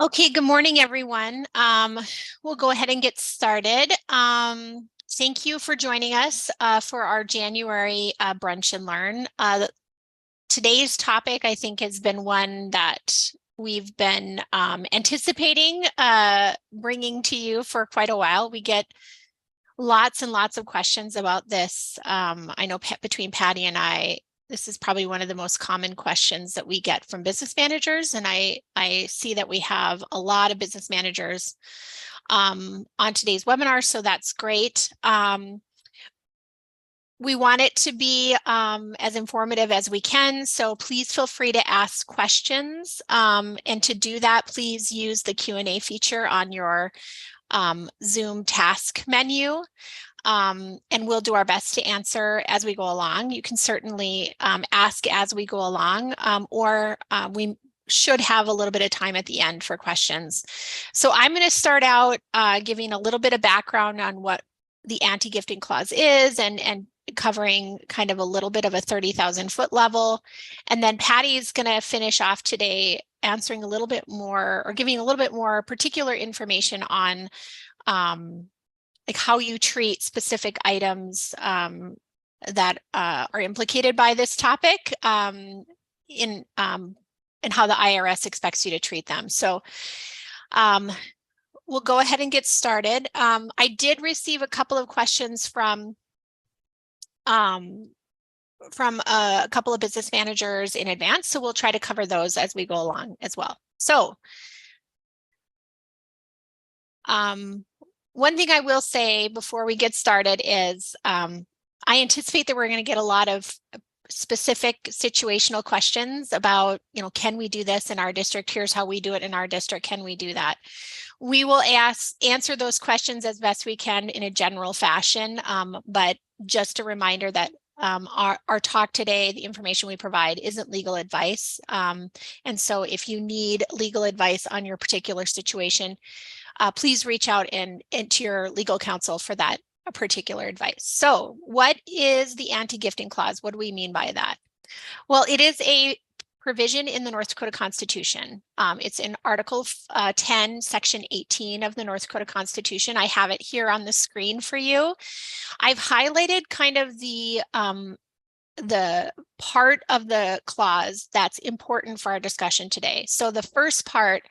Okay, good morning, everyone. We'll go ahead and get started. Thank you for joining us for our January Brunch and Learn. Today's topic, I think, has been one that we've been anticipating bringing to you for quite a while. We get lots and lots of questions about this. I know between Patty and I, this is probably one of the most common questions that we get from business managers. And I see that we have a lot of business managers on today's webinar, so that's great. We want it to be as informative as we can, so please feel free to ask questions. And to do that, please use the Q&A feature on your Zoom task menu. And we'll do our best to answer as we go along. You can certainly ask as we go along, or we should have a little bit of time at the end for questions. So I'm going to start out giving a little bit of background on what the anti-gifting clause is and covering kind of a little bit of a 30,000-foot level. And then Patty's going to finish off today answering a little bit more or giving a little bit more particular information on like how you treat specific items that are implicated by this topic and how the IRS expects you to treat them. So we'll go ahead and get started. I did receive a couple of questions from a couple of business managers in advance, so we'll try to cover those as we go along as well. So one thing I will say before we get started is I anticipate that we're going to get a lot of specific situational questions about, can we do this in our district? Here's how we do it in our district. Can we do that? We will answer those questions as best we can in a general fashion. But just a reminder that our talk today, the information we provide isn't legal advice. And so if you need legal advice on your particular situation, please reach out to your legal counsel for that particular advice. So what is the anti-gifting clause? What do we mean by that? Well, it is a provision in the North Dakota Constitution. It's in Article 10, Section 18 of the North Dakota Constitution. I have it here on the screen for you. I've highlighted kind of the part of the clause that's important for our discussion today. So the first part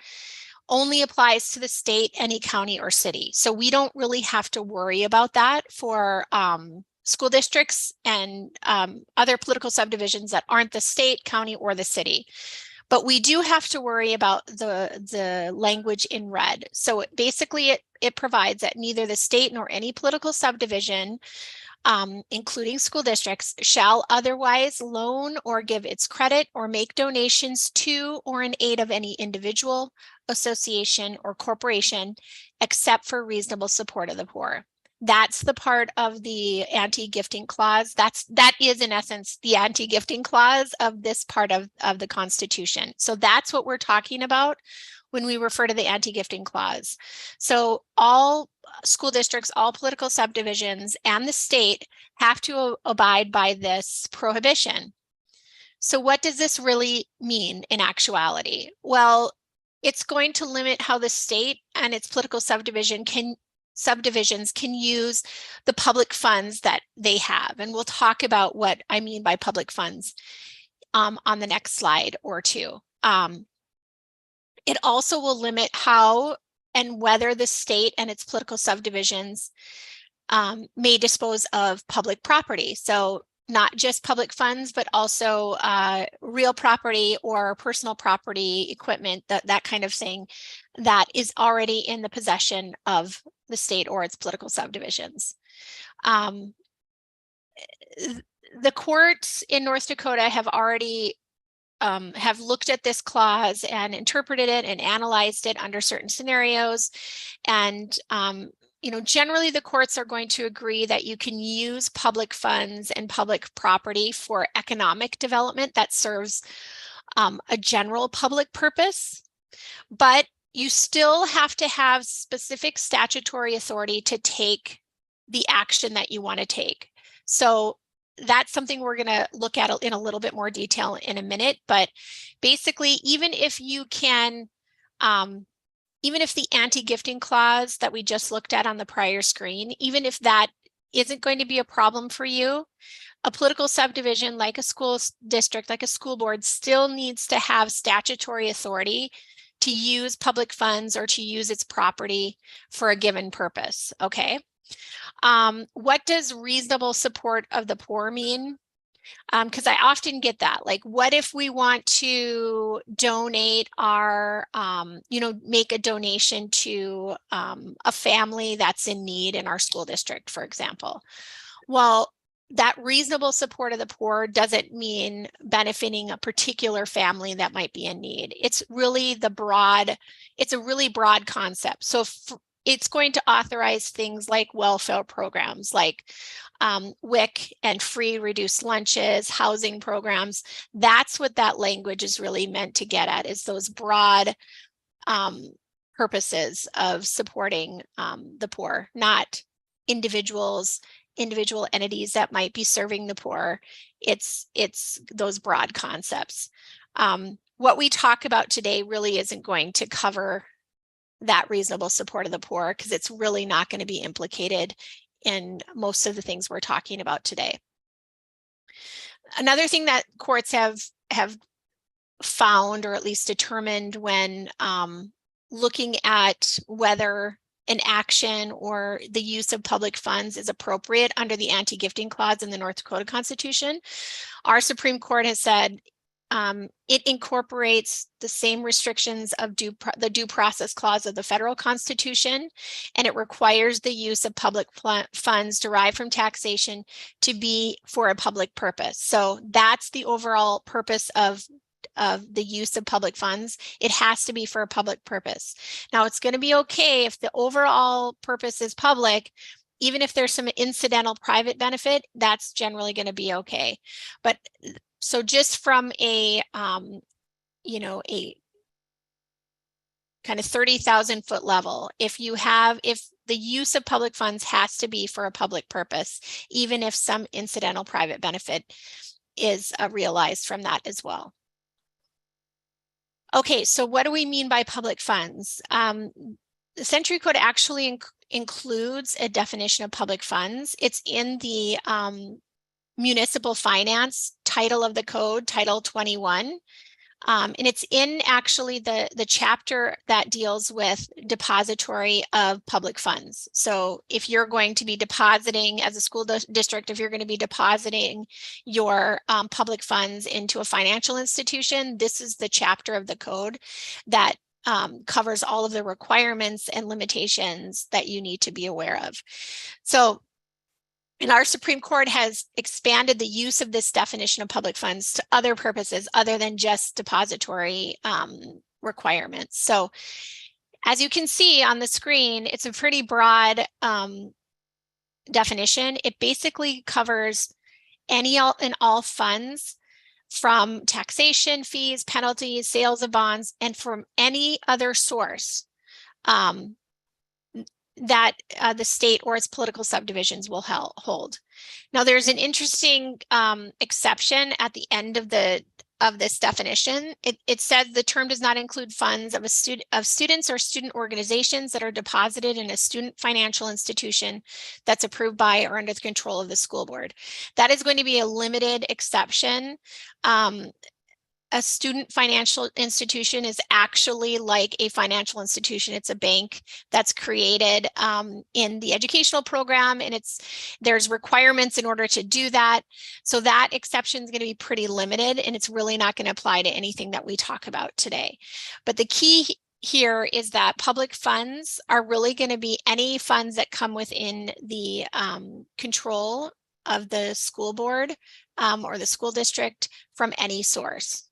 only applies to the state, any county or city. So we don't really have to worry about that for school districts and other political subdivisions that aren't the state, county, or the city. But we do have to worry about the language in red. So basically it provides that neither the state nor any political subdivision, including school districts, shall otherwise loan or give its credit or make donations to or in aid of any individual, association, or corporation, except for reasonable support of the poor. That's the part of the anti-gifting clause. That is in essence the anti-gifting clause of this part of the Constitution. So that's what we're talking about when we refer to the anti-gifting clause. So all school districts, all political subdivisions, and the state have to abide by this prohibition. So what does this really mean in actuality? Well, it's going to limit how the state and its political subdivisions can use the public funds that they have. And we'll talk about what I mean by public funds on the next slide or two. It also will limit how and whether the state and its political subdivisions may dispose of public property. So not just public funds, but also real property or personal property, equipment, that kind of thing that is already in the possession of the state or its political subdivisions. The courts in North Dakota have already have looked at this clause and interpreted it and analyzed it under certain scenarios. And generally the courts are going to agree that you can use public funds and public property for economic development that serves a general public purpose, but you still have to have specific statutory authority to take the action that you want to take. So that's something we're going to look at in a little bit more detail in a minute, but basically, even if you can even if the anti-gifting clause that we just looked at on the prior screen, even if that isn't going to be a problem for you, a political subdivision like a school district, like a school board, still needs to have statutory authority to use public funds or to use its property for a given purpose, okay? What does reasonable support of the poor mean? Because I often get that, like, what if we want to donate our, make a donation to a family that's in need in our school district, for example? Well, that reasonable support of the poor doesn't mean benefiting a particular family that might be in need. It's really it's a really broad concept. So it's going to authorize things like welfare programs, like WIC and free reduced lunches, housing programs. That's what that language is really meant to get at, is those broad purposes of supporting the poor, not individual entities that might be serving the poor. It's those broad concepts. What we talk about today really isn't going to cover that reasonable support of the poor, because it's really not going to be implicated in most of the things we're talking about today. Another thing that courts have found, or at least determined, when looking at whether an action or the use of public funds is appropriate under the anti-gifting clause in the North Dakota Constitution, our Supreme Court has said it incorporates the same restrictions of the due process clause of the federal Constitution, and it requires the use of public funds derived from taxation to be for a public purpose. So that's the overall purpose of the use of public funds. It has to be for a public purpose. Now, it's going to be okay if the overall purpose is public. Even if there's some incidental private benefit, that's generally going to be okay. But so just from a kind of 30,000 foot level, if the use of public funds has to be for a public purpose, even if some incidental private benefit is realized from that as well. Okay, so what do we mean by public funds? The Century Code actually includes a definition of public funds. It's in the municipal finance title of the code, Title 21. And it's in actually the chapter that deals with depository of public funds. So if you're going to be depositing as a school district, if you're going to be depositing your public funds into a financial institution, this is the chapter of the code that covers all of the requirements and limitations that you need to be aware of. So, and our Supreme Court has expanded the use of this definition of public funds to other purposes other than just depository requirements. So as you can see on the screen, it's a pretty broad definition. It basically covers any and all funds from taxation, fees, penalties, sales of bonds, and from any other source that the state or its political subdivisions will hold. Now, there's an interesting exception at the end of this definition. It says the term does not include funds of students or student organizations that are deposited in a student financial institution that's approved by or under the control of the school board. That is going to be a limited exception. A student financial institution is actually like a financial institution. It's a bank that's created in the educational program, and there's requirements in order to do that. So that exception is going to be pretty limited, and it's really not going to apply to anything that we talk about today. But the key here is that public funds are really going to be any funds that come within the control of the school board or the school district from any source.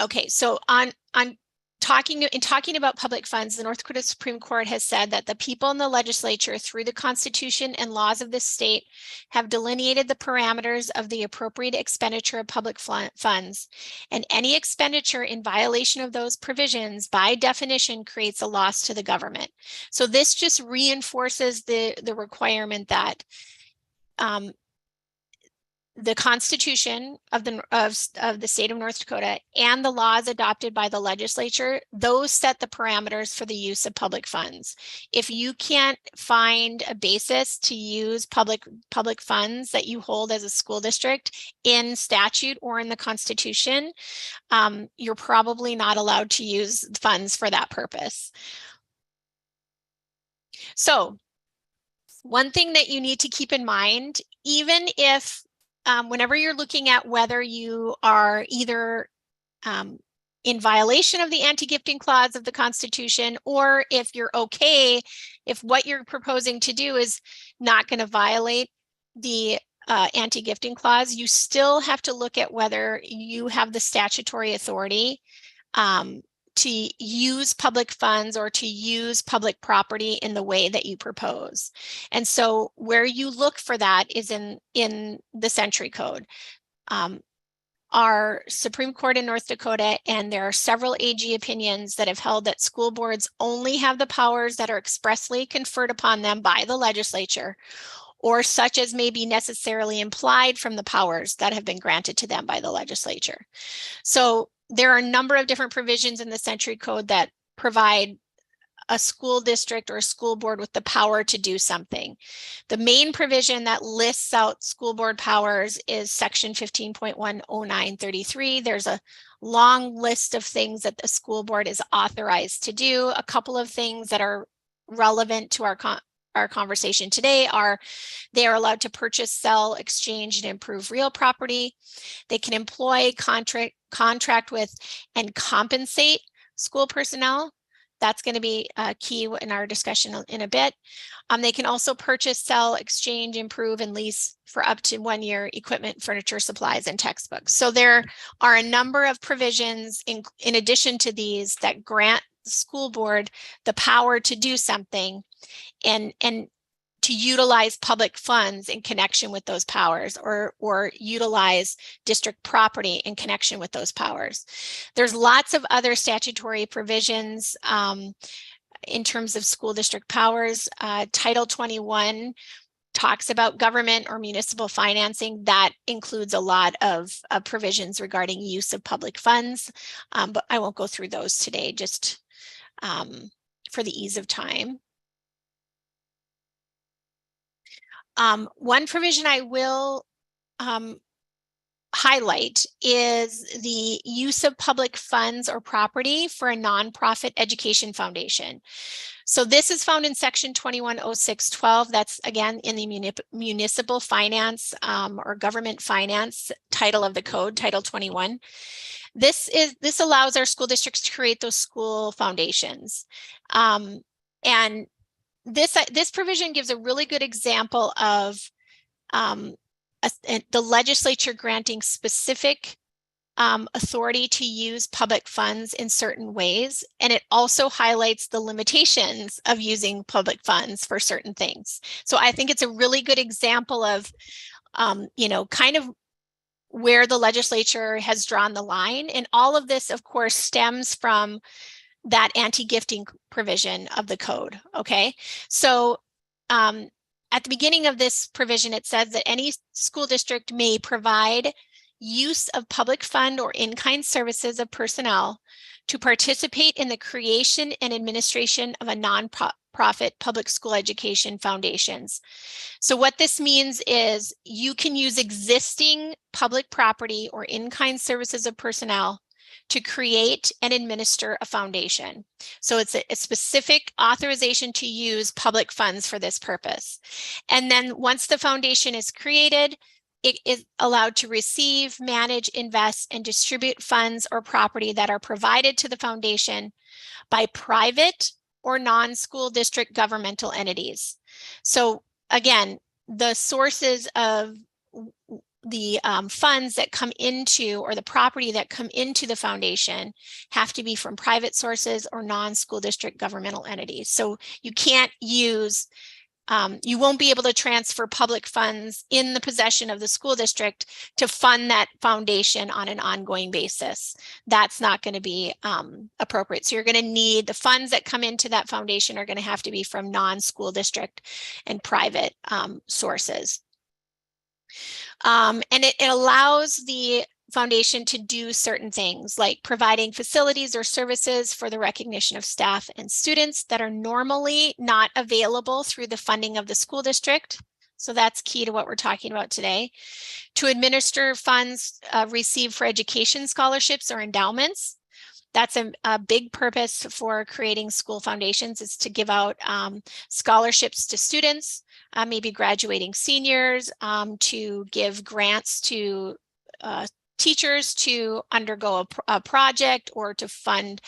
Okay, so talking about public funds, the North Dakota Supreme Court has said that the people in the legislature, through the Constitution and laws of this state, have delineated the parameters of the appropriate expenditure of public funds, and any expenditure in violation of those provisions, by definition, creates a loss to the government. So this just reinforces the requirement that the Constitution of the state of North Dakota and the laws adopted by the legislature, those set the parameters for the use of public funds. If you can't find a basis to use public funds that you hold as a school district in statute or in the Constitution, you're probably not allowed to use funds for that purpose. So one thing that you need to keep in mind, even if whenever you're looking at whether you are either in violation of the anti-gifting clause of the Constitution, or if you're okay, if what you're proposing to do is not going to violate the anti-gifting clause, you still have to look at whether you have the statutory authority to use public funds or to use public property in the way that you propose. And so where you look for that is in the Century Code. Our Supreme Court in North Dakota, and there are several AG opinions that have held that school boards only have the powers that are expressly conferred upon them by the legislature, or such as may be necessarily implied from the powers that have been granted to them by the legislature. So there are a number of different provisions in the Century Code that provide a school district or a school board with the power to do something. The main provision that lists out school board powers is section 15.10933. There's a long list of things that the school board is authorized to do. A couple of things that are relevant to our conversation today are they are allowed to purchase, sell, exchange, and improve real property. They can employ, contract with, and compensate school personnel. That's going to be key in our discussion in a bit. They can also purchase, sell, exchange, improve, and lease for up to 1 year equipment, furniture, supplies, and textbooks. So there are a number of provisions in addition to these that grant the school board the power to do something and to utilize public funds in connection with those powers, or utilize district property in connection with those powers. There's lots of other statutory provisions in terms of school district powers. Title 21 talks about government or municipal financing. That includes a lot of provisions regarding use of public funds, but I won't go through those today, just for the ease of time. One provision I will highlight is the use of public funds or property for a nonprofit education foundation. So this is found in section 210612. That's again in the municipal finance or government finance title of the code, Title 21. This allows our school districts to create those school foundations. And this provision gives a really good example of the legislature granting specific authority to use public funds in certain ways. And it also highlights the limitations of using public funds for certain things. So I think it's a really good example of, kind of where the legislature has drawn the line. And all of this, of course, stems from that anti-gifting provision of the code. Okay, so at the beginning of this provision, it says that any school district may provide use of public fund or in-kind services of personnel to participate in the creation and administration of a nonprofit public school education foundations. So what this means is you can use existing public property or in-kind services of personnel to create and administer a foundation. So it's a specific authorization to use public funds for this purpose. And then once the foundation is created, it is allowed to receive, manage, invest, and distribute funds or property that are provided to the foundation by private or non-school district governmental entities. So again, the sources of the funds that come into, or the property that come into the foundation, have to be from private sources or non-school district governmental entities. So you can't use, you won't be able to transfer public funds in the possession of the school district to fund that foundation on an ongoing basis. That's not going to be appropriate. So you're going to need the funds that come into that foundation are going to have to be from non-school district and private sources. And it allows the foundation to do certain things like providing facilities or services for the recognition of staff and students that are normally not available through the funding of the school district. So that's key to what we're talking about today. To administer funds received for education scholarships or endowments. That's a big purpose for creating school foundations, is to give out scholarships to students, maybe graduating seniors, to give grants to teachers to undergo a project, or to fund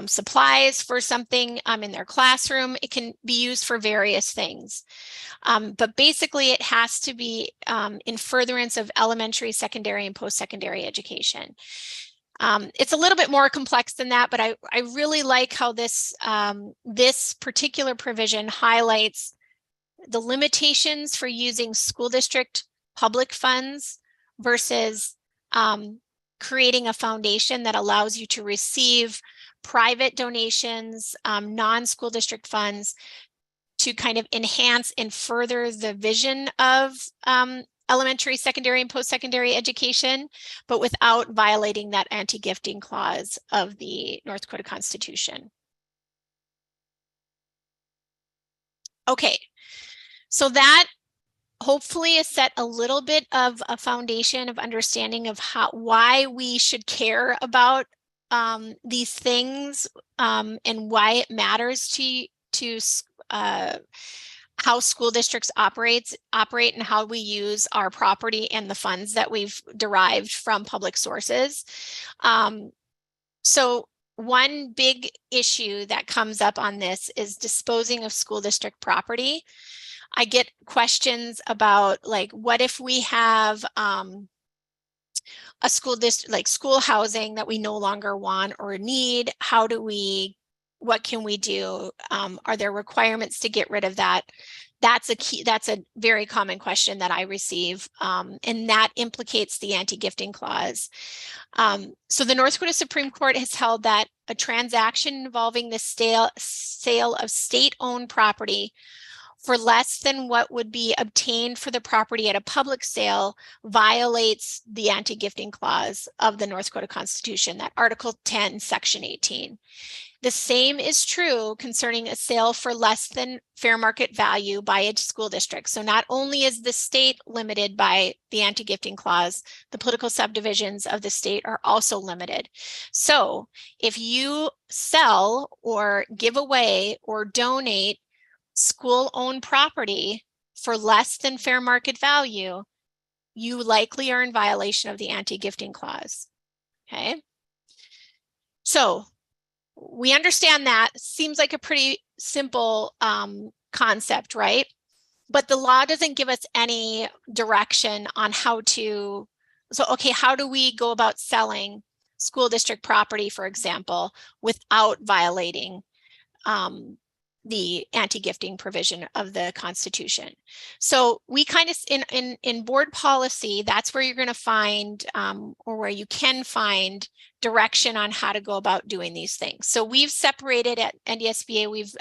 supplies for something in their classroom. It can be used for various things. But basically it has to be in furtherance of elementary, secondary, and post-secondary education. It's a little bit more complex than that, but I really like how this particular provision highlights the limitations for using school district public funds versus creating a foundation that allows you to receive private donations, non-school district funds, to kind of enhance and further the vision of elementary, secondary, and post-secondary education, but without violating that anti-gifting clause of the North Dakota Constitution. Okay, so that hopefully has set a little bit of a foundation of understanding of why we should care about these things, and why it matters to how school districts operate and how we use our property and the funds that we've derived from public sources. So one big issue that comes up on this is disposing of school district property. I get questions about, like, what if we have a school district, like school housing that we no longer want or need? What can we do? Are there requirements to get rid of that? That's a very common question that I receive, and that implicates the anti-gifting clause. So the North Dakota Supreme Court has held that a transaction involving the sale of state-owned property for less than what would be obtained for the property at a public sale violates the anti-gifting clause of the North Dakota Constitution, that Article 10, Section 18. The same is true concerning a sale for less than fair market value by a school district. So not only is the state limited by the anti-gifting clause, the political subdivisions of the state are also limited. So if you sell or give away or donate school-owned property for less than fair market value, you likely are in violation of the anti-gifting clause. Okay. So we understand that. Seems like a pretty simple concept, right? But the law doesn't give us any direction on how to, so okay, how do we go about selling school district property, for example, without violating the anti-gifting provision of the Constitution? So we kind of, in board policy, that's where you're going to find, or where you can find direction on how to go about doing these things. So we've separated at NDSBA, we've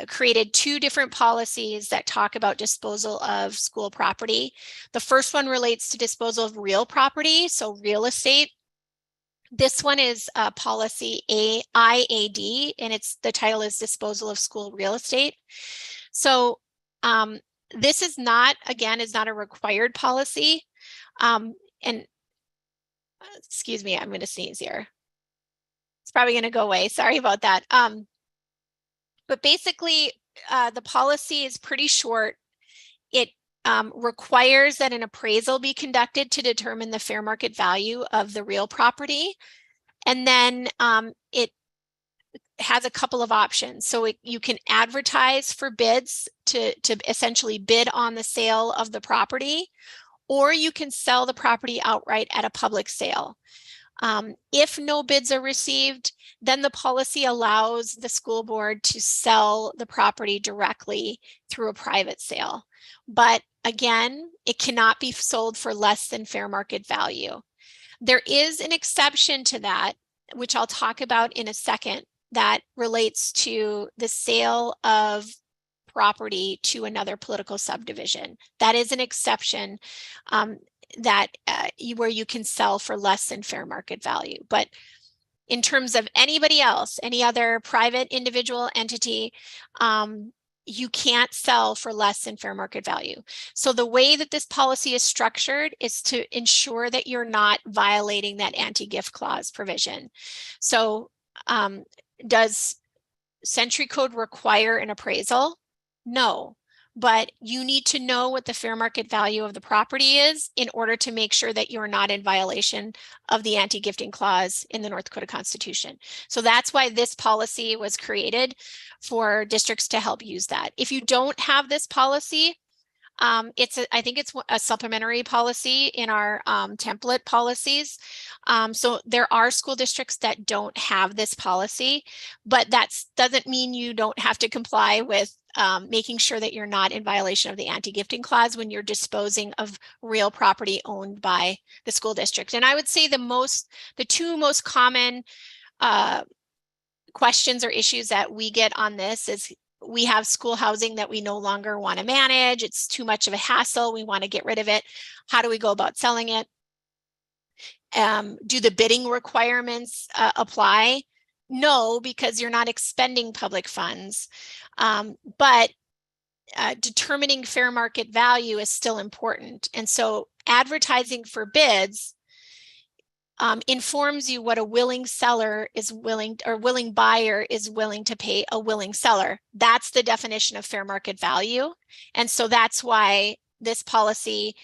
created two different policies that talk about disposal of school property. The first one relates to disposal of real property, so real estate. This one is policy IAD, and the title is disposal of school real estate. So this is not a required policy. And excuse me, I'm going to sneeze here. It's probably going to go away. Sorry about that. But basically, the policy is pretty short. It requires that an appraisal be conducted to determine the fair market value of the real property. And then it has a couple of options. So you can advertise for bids to essentially bid on the sale of the property, or you can sell the property outright at a public sale. If no bids are received, then the policy allows the school board to sell the property directly through a private sale. But again, it cannot be sold for less than fair market value. There is an exception to that, which I'll talk about in a second, that relates to the sale of property to another political subdivision. That is an exception where you can sell for less than fair market value. But in terms of anybody else, any other private individual entity, you can't sell for less than fair market value. So the way that this policy is structured is to ensure that you're not violating that anti-gift clause provision. So does Century Code require an appraisal? No, but you need to know what the fair market value of the property is in order to make sure that you're not in violation of the anti-gifting clause in the North Dakota Constitution. So that's why this policy was created, for districts to help use that. If you don't have this policy, I think it's a supplementary policy in our template policies. So there are school districts that don't have this policy, but that doesn't mean you don't have to comply with making sure that you're not in violation of the anti-gifting clause when you're disposing of real property owned by the school district. And I would say the two most common questions or issues that we get on this is, we have school housing that we no longer want to manage. It's too much of a hassle. We want to get rid of it. How do we go about selling it? Do the bidding requirements apply? No, because you're not expending public funds. But determining fair market value is still important. And so advertising for bids informs you what a willing seller is willing, or willing buyer is willing to pay a willing seller. That's the definition of fair market value. And so that's why this policy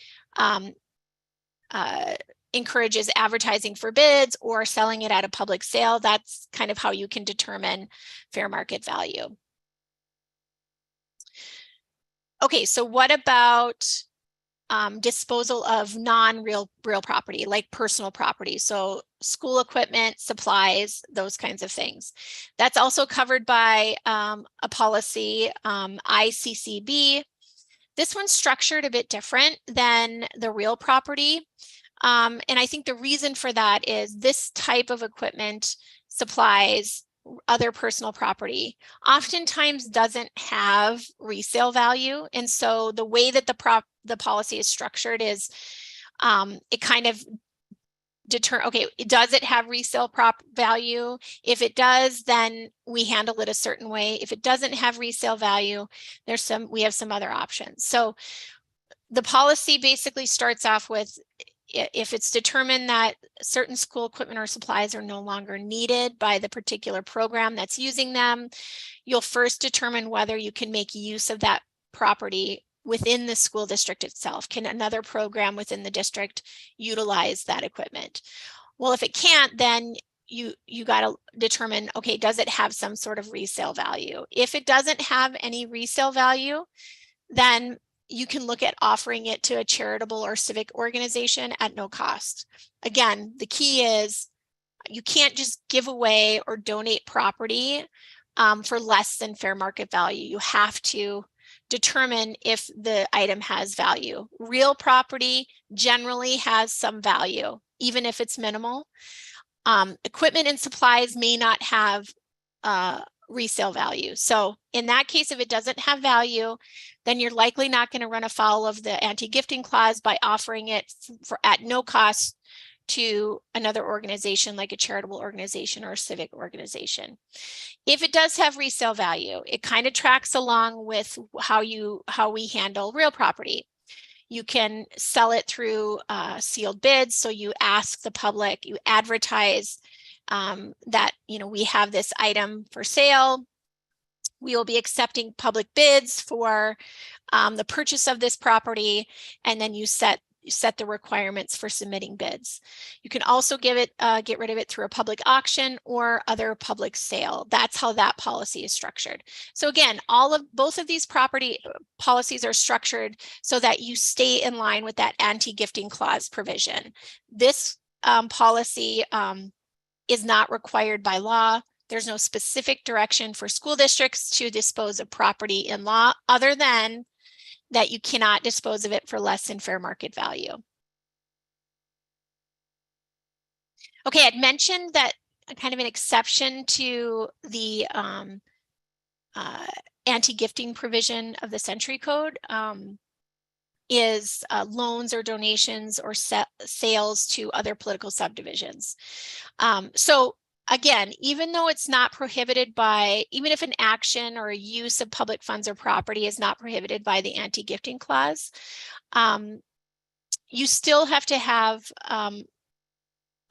encourages advertising for bids or selling it at a public sale. That's kind of how you can determine fair market value. Okay, so what about disposal of non-real property, like personal property? So school equipment, supplies, those kinds of things. That's also covered by a policy, ICCB. This one's structured a bit different than the real property. And I think the reason for that is this type of equipment, supplies, other personal property oftentimes doesn't have resale value. And so the way that the policy is structured is it kind of okay, does it have resale value? If it does, then we handle it a certain way. If it doesn't have resale value, we have some other options. So the policy basically starts off with, if it's determined that certain school equipment or supplies are no longer needed by the particular program that's using them, you'll first determine whether you can make use of that property within the school district itself. Can another program within the district utilize that equipment? Well, if it can't, then you got to determine, okay, does it have some sort of resale value? If it doesn't have any resale value, then you can look at offering it to a charitable or civic organization at no cost. Again, the key is you can't just give away or donate property for less than fair market value. You have to determine if the item has value. Real property generally has some value, even if it's minimal. Equipment and supplies may not have resale value. So in that case, if it doesn't have value, then you're likely not going to run afoul of the anti-gifting clause by offering it at no cost to another organization, like a charitable organization or a civic organization. If it does have resale value, it kind of tracks along with how we handle real property. You can sell it through sealed bids. So you ask the public, you advertise that, we have this item for sale. We will be accepting public bids for the purchase of this property, and then you set the requirements for submitting bids. You can also get rid of it through a public auction or other public sale. That's how that policy is structured. So again, both of these property policies are structured so that you stay in line with that anti-gifting clause provision. This policy is not required by law. There's no specific direction for school districts to dispose of property in law, other than that you cannot dispose of it for less than fair market value. Okay, I'd mentioned that kind of an exception to the anti-gifting provision of the Century Code is loans or donations or sales to other political subdivisions. So again, even though it's not prohibited by, even if an action or a use of public funds or property is not prohibited by the anti-gifting clause, you still have to have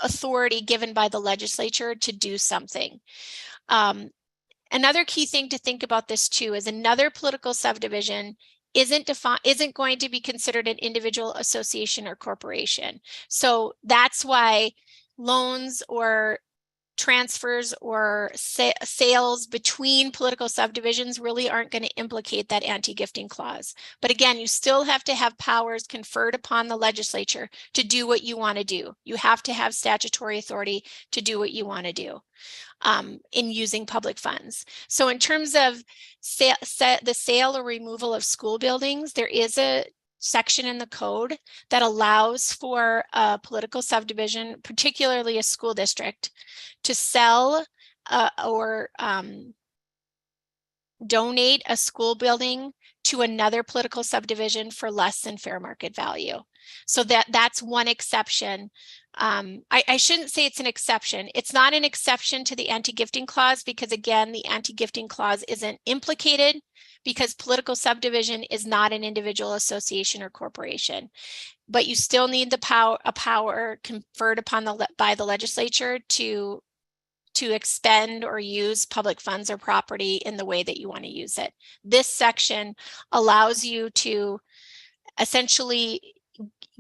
authority given by the legislature to do something. Another key thing to think about this too is another political subdivision isn't going to be considered an individual, association, or corporation. So that's why loans or transfers or sales between political subdivisions really aren't going to implicate that anti-gifting clause. But again, you still have to have powers conferred upon the legislature to do what you want to do. You have to have statutory authority to do what you want to do in using public funds. So in terms of the sale or removal of school buildings, there is a section in the code that allows for a political subdivision, particularly a school district, to sell or donate a school building to another political subdivision for less than fair market value. So that's one exception. I shouldn't say it's an exception. It's not an exception to the anti-gifting clause because, again, the anti-gifting clause isn't implicated because political subdivision is not an individual, association, or corporation. But you still need a power conferred upon by the legislature to expend or use public funds or property in the way that you want to use it. This section allows you to essentially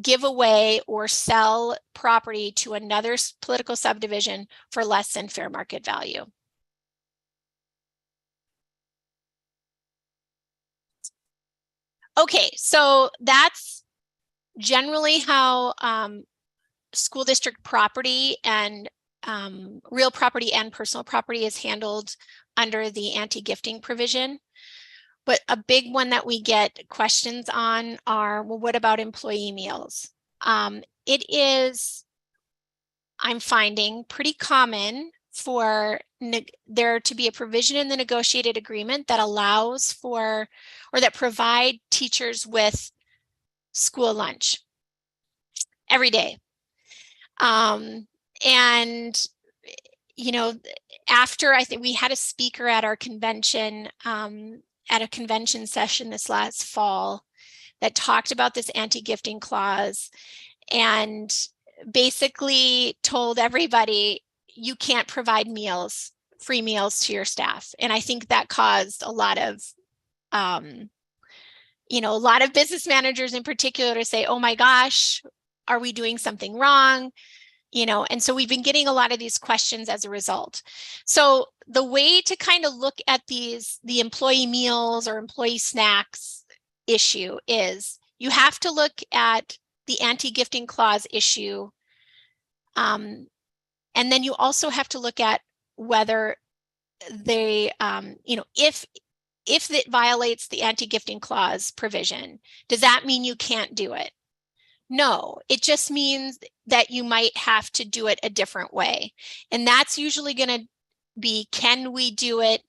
give away or sell property to another political subdivision for less than fair market value. Okay, so that's generally how school district property and real property and personal property is handled under the anti-gifting provision. But a big one that we get questions on are, well, what about employee meals? It is, I'm finding, pretty common for there to be a provision in the negotiated agreement that allows for, or that provide teachers with school lunch every day. And, you know, after I think we had a speaker at our convention, at a convention session this last fall that talked about this anti-gifting clause and basically told everybody you can't provide meals, free meals to your staff. And I think that caused a lot of, you know, a lot of business managers in particular to say, oh my gosh, are we doing something wrong? You know, and so we've been getting a lot of these questions as a result. So the way to kind of look at the employee meals or employee snacks issue is you have to look at the anti-gifting clause issue. And then you also have to look at whether they, you know, if it violates the anti-gifting clause provision, does that mean you can't do it? No, it just means that you might have to do it a different way. And that's usually going to be, can we do it?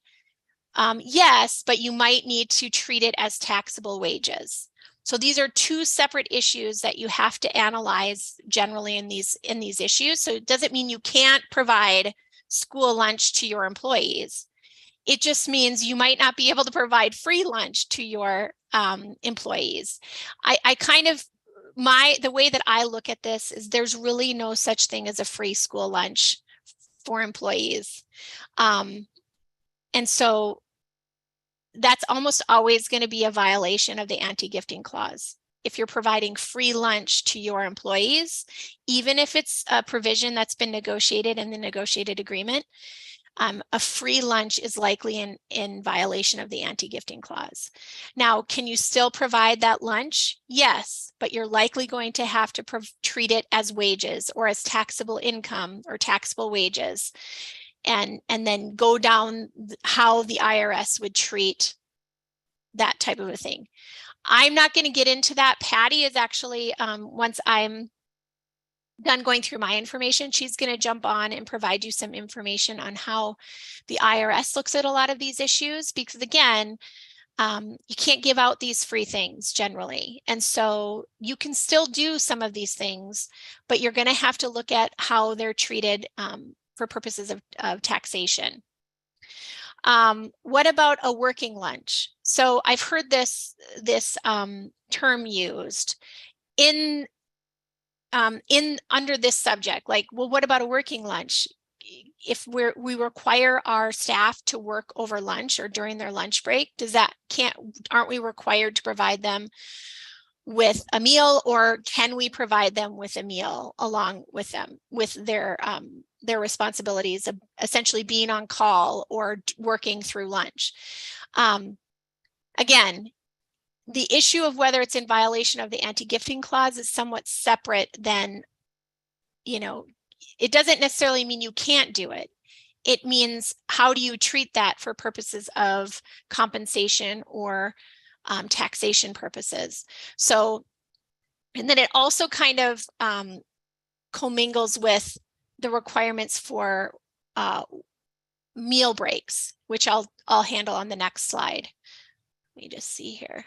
Yes, but you might need to treat it as taxable wages. So these are two separate issues that you have to analyze generally in these issues. So it doesn't mean you can't provide school lunch to your employees. It just means you might not be able to provide free lunch to your employees. I kind of, the way that I look at this is there's really no such thing as a free school lunch for employees. And so that's almost always going to be a violation of the anti-gifting clause. If you're providing free lunch to your employees, even if it's a provision that's been negotiated in the negotiated agreement, a free lunch is likely in violation of the anti-gifting clause. Now, can you still provide that lunch? Yes, but you're likely going to have to treat it as wages or as taxable income or taxable wages, and then go down how the IRS would treat that type of a thing. I'm not going to get into that. Patty is actually, once I'm done going through my information, she's going to jump on and provide you some information on how the IRS looks at a lot of these issues, because again, you can't give out these free things generally. And so you can still do some of these things, but you're going to have to look at how they're treated for purposes of taxation. What about a working lunch? So I've heard this term used in under this subject, like, well, what about a working lunch? If we require our staff to work over lunch or during their lunch break, aren't we required to provide them with a meal, or can we provide them with a meal along with them, with their responsibilities of essentially being on call or working through lunch? Again, the issue of whether it's in violation of the anti-gifting clause is somewhat separate than, it doesn't necessarily mean you can't do it. It means, how do you treat that for purposes of compensation or taxation purposes? So, and then it also kind of commingles with the requirements for meal breaks, which I'll handle on the next slide. Let me just see here.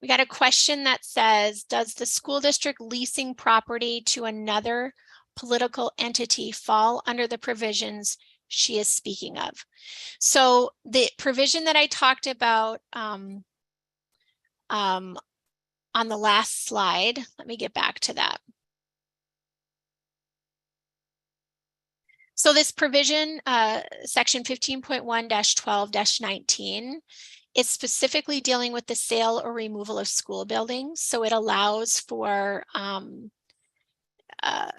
We got a question that says, does the school district leasing property to another political entity fall under the provisions she is speaking of? So the provision that I talked about on the last slide, let me get back to that. So this provision, section 15.1-12-19, is specifically dealing with the sale or removal of school buildings. So it allows for a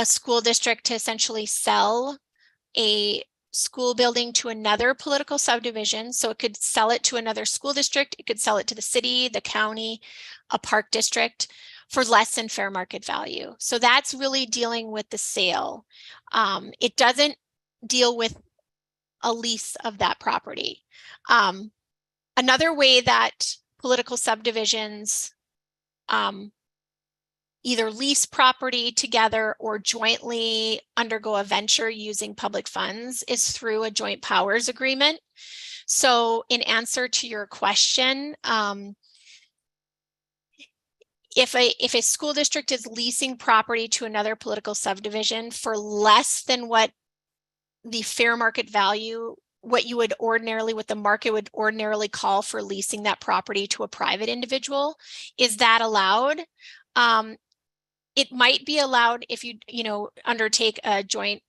school district to essentially sell a school building to another political subdivision. So it could sell it to another school district. It could sell it to the city, the county, a park district for less than fair market value. So that's really dealing with the sale. It doesn't deal with a lease of that property. Another way that political subdivisions either lease property together or jointly undergo a venture using public funds is through a joint powers agreement. So in answer to your question, if a school district is leasing property to another political subdivision for less than what the fair market value, what the market would ordinarily call for leasing that property to a private individual, is that allowed? It might be allowed if you undertake a joint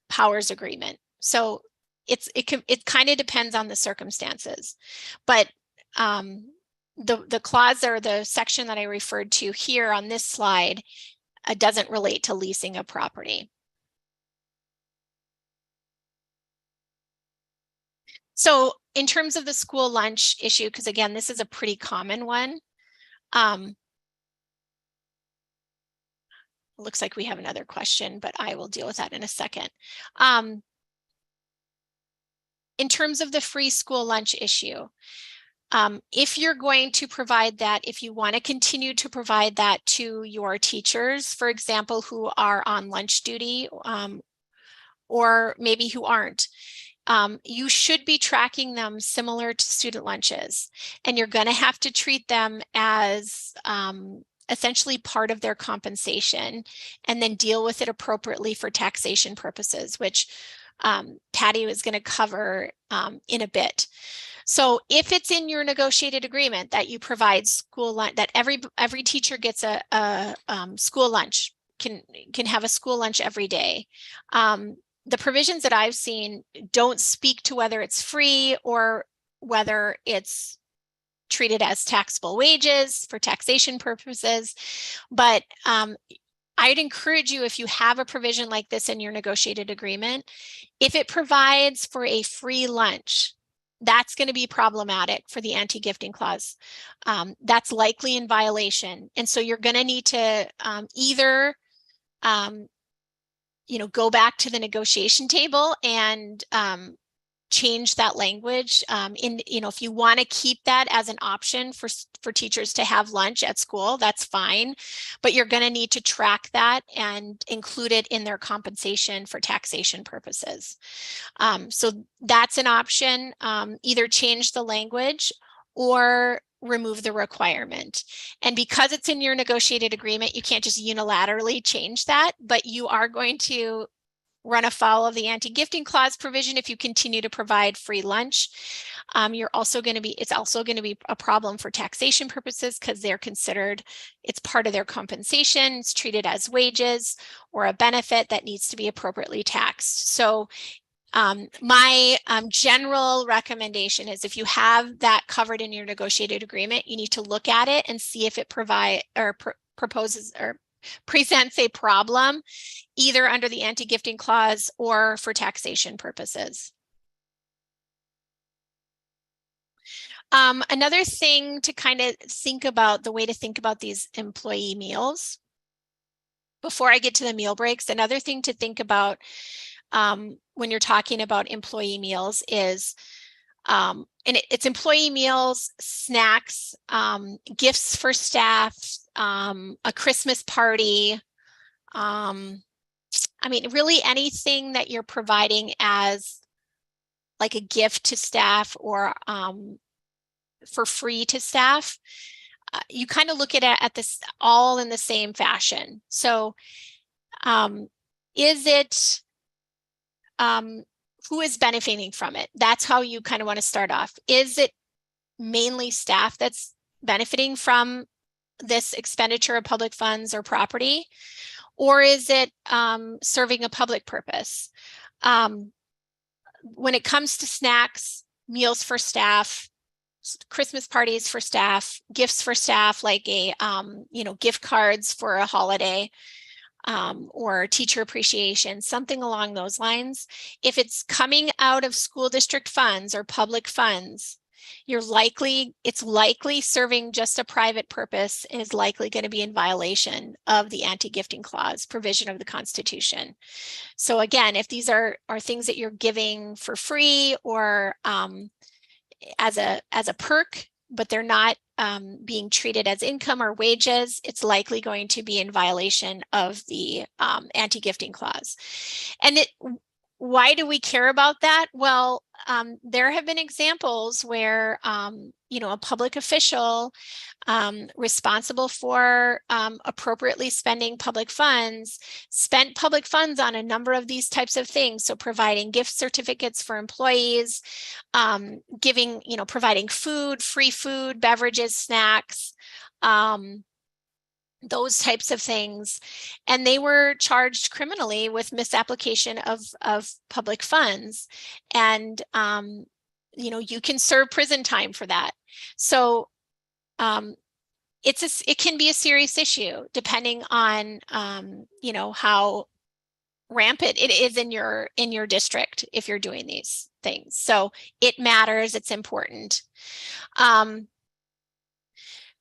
powers agreement. So it kind of depends on the circumstances, but the clause or the section that I referred to here on this slide doesn't relate to leasing a property. So in terms of the school lunch issue, because again, this is a pretty common one. Looks like we have another question, but I will deal with that in a second. In terms of the free school lunch issue, if you're going to provide that, if you want to continue to provide that to your teachers, for example, who are on lunch duty, or maybe who aren't, you should be tracking them similar to student lunches, and you're going to have to treat them as essentially part of their compensation, and then deal with it appropriately for taxation purposes, which Patty was going to cover in a bit. So if it's in your negotiated agreement that you provide school lunch, that every teacher gets a school lunch, can have a school lunch every day. The provisions that I've seen don't speak to whether it's free or whether it's treated as taxable wages for taxation purposes. But I'd encourage you, if you have a provision like this in your negotiated agreement, if it provides for a free lunch, that's going to be problematic for the anti-gifting clause. That's likely in violation. And so you're going to need to either go back to the negotiation table and change that language. If you want to keep that as an option for teachers to have lunch at school, that's fine, but you're going to need to track that and include it in their compensation for taxation purposes. So that's an option. Either change the language or remove the requirement. And because it's in your negotiated agreement, you can't just unilaterally change that, but you are going to run afoul of the anti-gifting clause provision if you continue to provide free lunch. It's also going to be a problem for taxation purposes because they're considered, it's part of their compensation, it's treated as wages or a benefit that needs to be appropriately taxed. So my general recommendation is if you have that covered in your negotiated agreement, you need to look at it and see if it proposes or presents a problem either under the anti-gifting clause or for taxation purposes. Another thing to kind of think about, the way to think about these employee meals, before I get to the meal breaks, another thing to think about when you're talking about employee meals is, and it's employee meals, snacks, gifts for staff, a Christmas party. I mean, really anything that you're providing as like a gift to staff or for free to staff, you kind of look at this all in the same fashion. So is it, who is benefiting from it? That's how you kind of want to start off. Is it mainly staff that's benefiting from this expenditure of public funds or property? Or is it serving a public purpose? When it comes to snacks, meals for staff, Christmas parties for staff, gifts for staff, like a gift cards for a holiday, or teacher appreciation, something along those lines. If it's coming out of school district funds or public funds, it's likely serving just a private purpose and is likely going to be in violation of the anti-gifting clause provision of the Constitution. So again, if these are things that you're giving for free or as a perk, but they're not being treated as income or wages, it's likely going to be in violation of the anti-gifting clause. And why do we care about that? Well, there have been examples where, a public official responsible for appropriately spending public funds spent public funds on a number of these types of things. So providing gift certificates for employees, providing food, free food, beverages, snacks, those types of things. And they were charged criminally with misapplication of public funds. And, you can serve prison time for that. So it can be a serious issue depending on, how rampant it is in your district if you're doing these things. So it matters, it's important.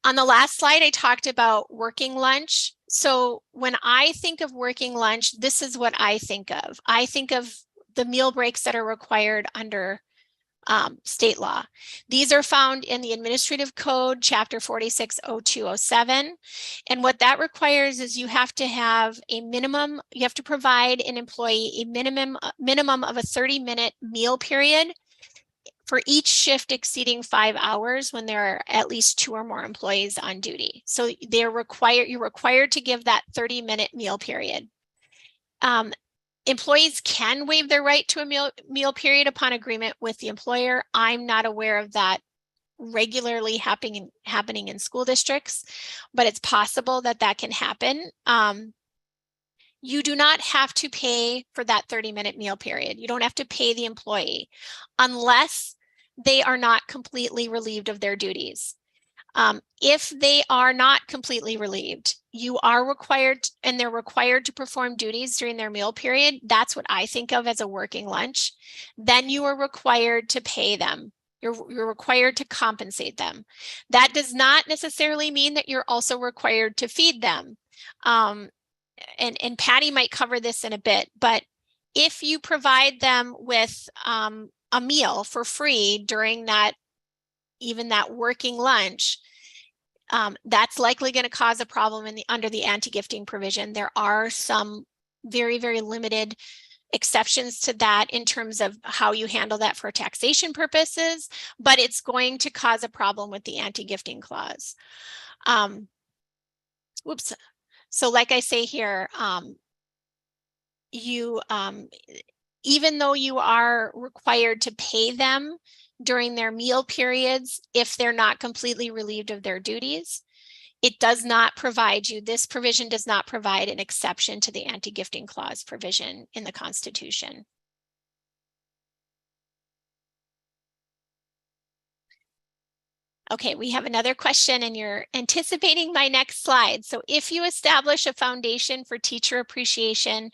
On the last slide, I talked about working lunch. So when I think of working lunch, this is what I think of. I think of the meal breaks that are required under state law. These are found in the Administrative Code, Chapter 460207. And what that requires is you have to provide an employee a minimum of a 30-minute meal period for each shift exceeding 5 hours when there are at least 2 or more employees on duty. So you're required to give that 30-minute meal period. Employees can waive their right to a meal period upon agreement with the employer. I'm not aware of that regularly happening in school districts, but it's possible that can happen. You do not have to pay for that 30-minute meal period. You don't have to pay the employee unless they are not completely relieved of their duties. If they are not completely relieved, you are required, and they're required to perform duties during their meal period. That's what I think of as a working lunch. Then you are required to pay them. You're required to compensate them. That does not necessarily mean that you're also required to feed them. And Patty might cover this in a bit, but if you provide them with a meal for free during that, even that working lunch, that's likely going to cause a problem under the anti-gifting provision. There are some very, very limited exceptions to that in terms of how you handle that for taxation purposes, but it's going to cause a problem with the anti-gifting clause. Whoops. So like I say here, even though you are required to pay them during their meal periods, if they're not completely relieved of their duties, it does not provide you, this provision does not provide an exception to the anti-gifting clause provision in the Constitution. Okay, we have another question and you're anticipating my next slide. So if you establish a foundation for teacher appreciation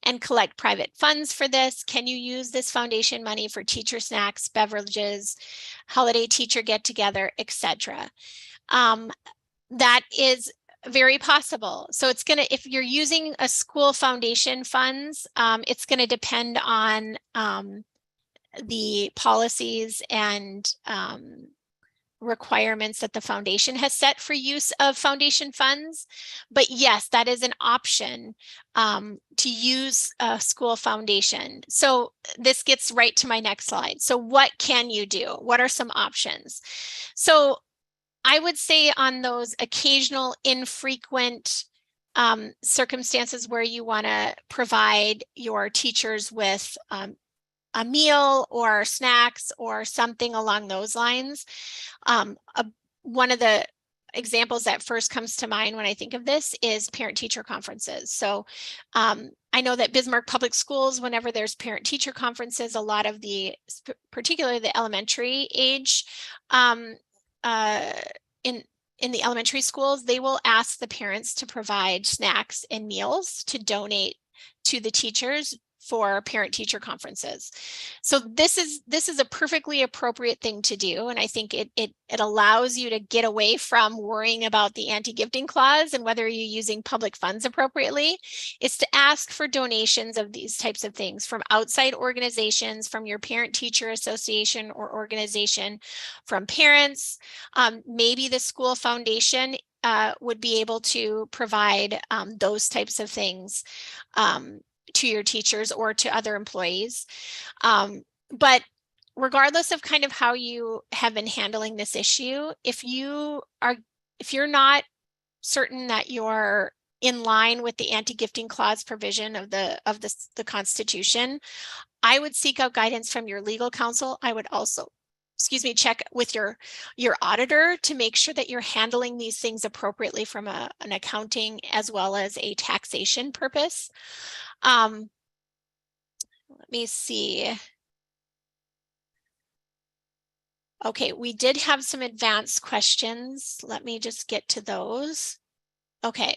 and collect private funds for this, can you use this foundation money for teacher snacks, beverages, holiday teacher get-together, etc.? That is very possible. So it's going to, if you're using a school foundation funds, it's going to depend on the policies and requirements that the foundation has set for use of foundation funds. But yes, that is an option to use a school foundation. So this gets right to my next slide. So what can you do? What are some options? So I would say on those occasional infrequent circumstances where you want to provide your teachers with a meal or snacks or something along those lines. One of the examples that first comes to mind when I think of this is parent-teacher conferences. So I know that Bismarck Public Schools, whenever there's parent-teacher conferences, a lot of the, particularly the elementary age, in the elementary schools, they will ask the parents to provide snacks and meals to donate to the teachers for parent-teacher conferences. So this is a perfectly appropriate thing to do. And I think it allows you to get away from worrying about the anti-gifting clause and whether you're using public funds appropriately. It's to ask for donations of these types of things from outside organizations, from your parent-teacher association or organization, from parents. Maybe the school foundation would be able to provide those types of things to your teachers or to other employees. But regardless of kind of how you have been handling this issue, if you're not certain that you're in line with the anti-gifting clause provision of the Constitution, I would seek out guidance from your legal counsel. I would also, check with your auditor to make sure that you're handling these things appropriately from an accounting as well as a taxation purpose. Let me see. Okay, we did have some advanced questions. Let me just get to those. Okay.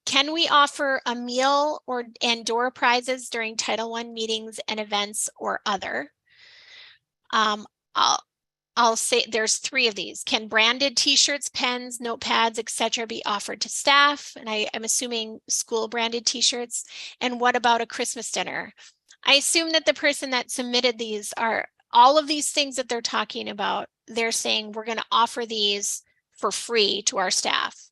Can we offer a meal and door prizes during Title I meetings and events or other? I'll say there's 3 of these. Can branded t-shirts, pens, notepads, etc. be offered to staff? And I'm assuming school branded t-shirts. And what about a Christmas dinner? I assume that the person that submitted these are all of these things that they're talking about. They're saying we're going to offer these for free to our staff.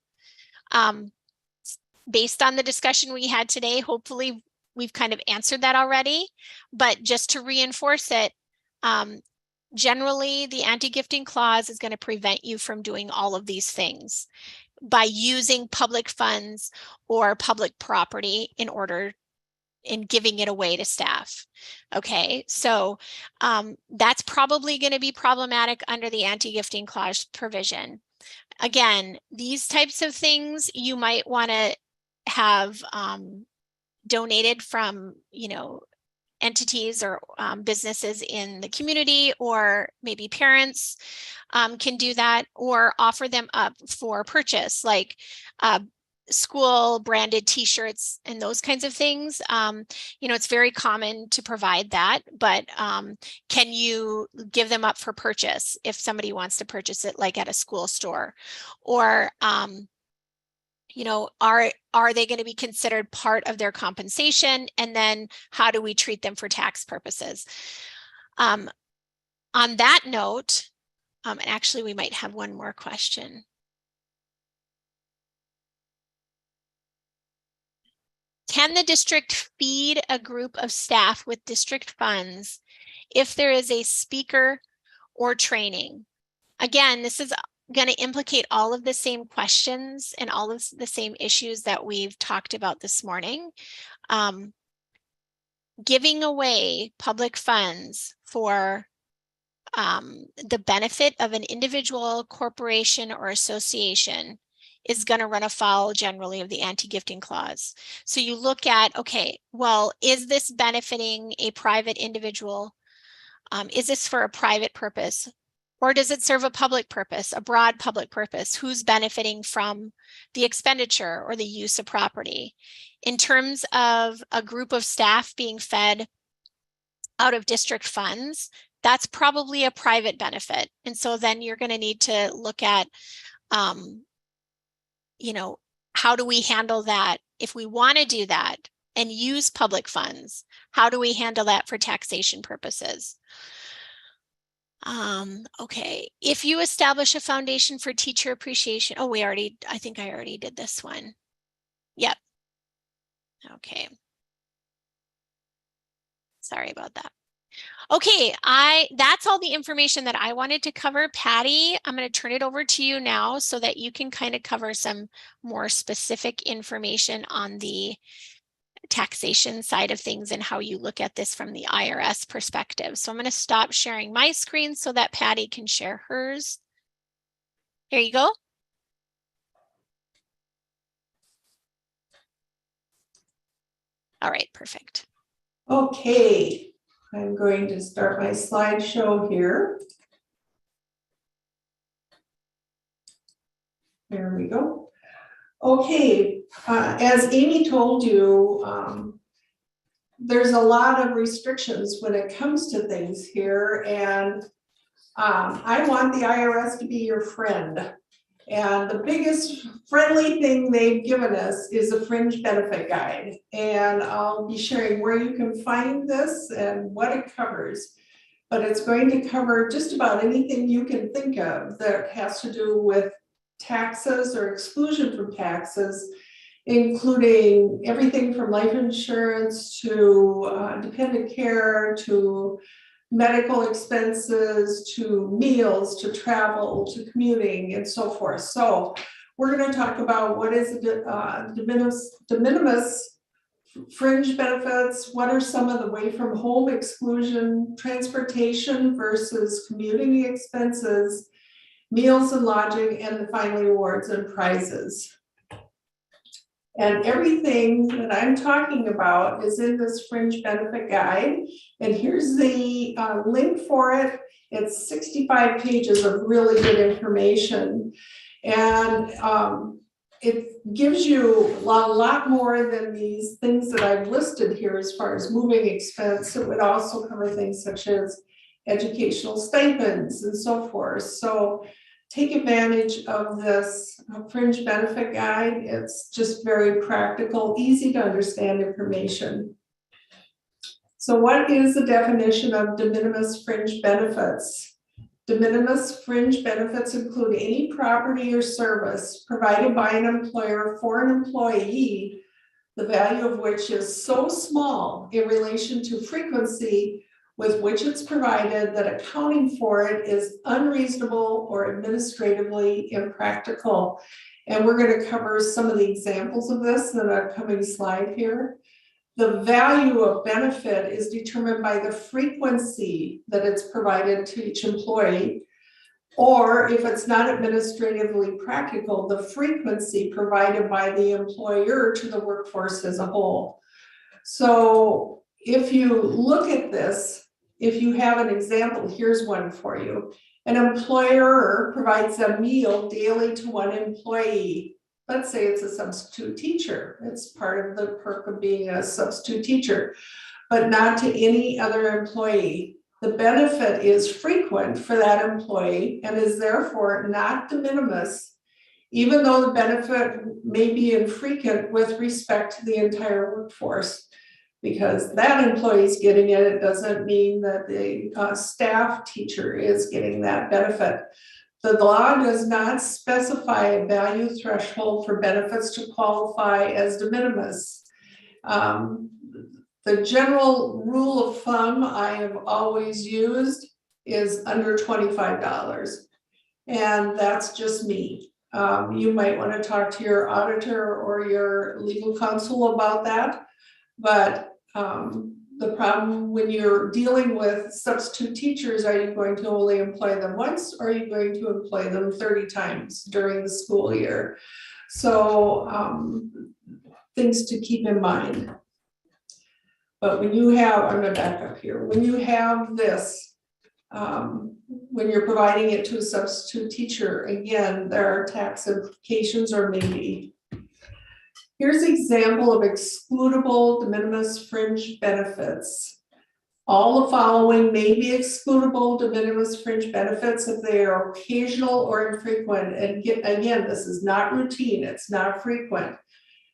Based on the discussion we had today, hopefully we've kind of answered that already. But just to reinforce it, generally, the anti-gifting clause is going to prevent you from doing all of these things by using public funds or public property in giving it away to staff. Okay, so that's probably going to be problematic under the anti-gifting clause provision. Again, these types of things you might want to have donated from, entities or businesses in the community, or maybe parents can do that, or offer them up for purchase, like school branded t-shirts and those kinds of things. It's very common to provide that, but can you give them up for purchase if somebody wants to purchase it, like at a school store? Or are they going to be considered part of their compensation? And then how do we treat them for tax purposes? On that note, and actually we might have one more question. Can the district feed a group of staff with district funds if there is a speaker or training? Again, this is going to implicate all of the same questions and all of the same issues that we've talked about this morning. Giving away public funds for the benefit of an individual, corporation, or association is going to run afoul generally of the anti-gifting clause. So you look at, okay, well, is this benefiting a private individual? Is this for a private purpose? Or does it serve a public purpose, a broad public purpose? Who's benefiting from the expenditure or the use of property? In terms of a group of staff being fed out of district funds, that's probably a private benefit. And so then you're going to need to look at, you know, how do we handle that? If we want to do that and use public funds, how do we handle that for taxation purposes? Okay, if you establish a foundation for teacher appreciation, oh, I think I already did this one. Yep. Okay. Sorry about that. Okay, that's all the information that I wanted to cover. Patty, I'm going to turn it over to you now so that you can kind of cover some more specific information on the taxation side of things and how you look at this from the IRS perspective. So I'm going to stop sharing my screen so that Patty can share hers. Here you go. All right, perfect. Okay. I'm going to start my slideshow here. There we go. Okay, as Amy told you, there's a lot of restrictions when it comes to things here, and I want the IRS to be your friend. And the biggest friendly thing they've given us is a fringe benefit guide. And I'll be sharing where you can find this and what it covers. But it's going to cover just about anything you can think of that has to do with taxes or exclusion from taxes, including everything from life insurance to dependent care to medical expenses, to meals, to travel, to commuting, and so forth. So we're going to talk about what is de minimis fringe benefits, what are some of the away from home exclusion, transportation versus commuting expenses, meals and lodging, and finally awards and prizes. And everything that I'm talking about is in this fringe benefit guide. And here's the link for it. It's 65 pages of really good information. And it gives you a lot more than these things that I've listed here as far as moving expense. It would also cover things such as educational stipends and so forth. So take advantage of this fringe benefit guide. It's just very practical, easy to understand information. So what is the definition of de minimis fringe benefits? De minimis fringe benefits include any property or service provided by an employer for an employee, the value of which is so small in relation to frequency with which it's provided that accounting for it is unreasonable or administratively impractical. And we're going to cover some of the examples of this in an upcoming slide here. The value of benefit is determined by the frequency that it's provided to each employee, or if it's not administratively practical, the frequency provided by the employer to the workforce as a whole. So if you look at this, if you have an example, here's one for you. An employer provides a meal daily to one employee. Let's say it's a substitute teacher. It's part of the perk of being a substitute teacher, but not to any other employee. The benefit is frequent for that employee and is therefore not de minimis, even though the benefit may be infrequent with respect to the entire workforce. because that employee is getting it. It doesn't mean that the staff teacher is getting that benefit. The law does not specify a value threshold for benefits to qualify as de minimis. The general rule of thumb I have always used is under $25. And that's just me. You might want to talk to your auditor or your legal counsel about that. But the problem when you're dealing with substitute teachers, are you going to only employ them once, or are you going to employ them 30 times during the school year? So things to keep in mind. But when you have, I'm going to back up here, when you have this, when you're providing it to a substitute teacher, again, there are tax implications or maybe. Here's an example of excludable de minimis fringe benefits. All the following may be excludable de minimis fringe benefits if they are occasional or infrequent. And again, this is not routine, it's not frequent.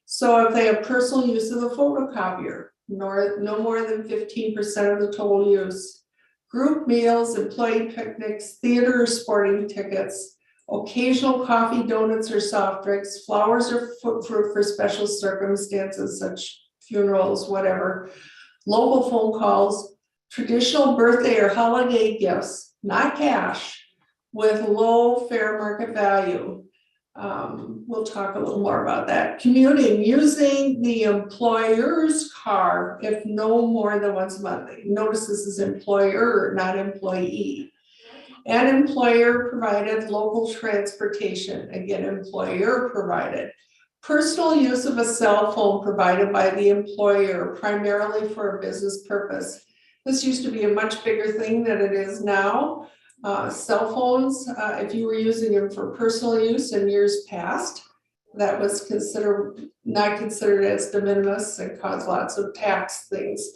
So if they have personal use of the photocopier, no more than 15% of the total use. Group meals, employee picnics, theater or sporting tickets, occasional coffee, donuts, or soft drinks, flowers or fruit for special circumstances such funerals, whatever, local phone calls, traditional birthday or holiday gifts, not cash, with low fair market value. We'll talk a little more about that. Commuting, using the employer's car if no more than once a month. Notice this is employer, not employee. And employer provided local transportation, again, employer provided. Personal use of a cell phone provided by the employer, primarily for a business purpose. This used to be a much bigger thing than it is now. Cell phones, if you were using them for personal use in years past, that was not considered as de minimis and caused lots of tax things.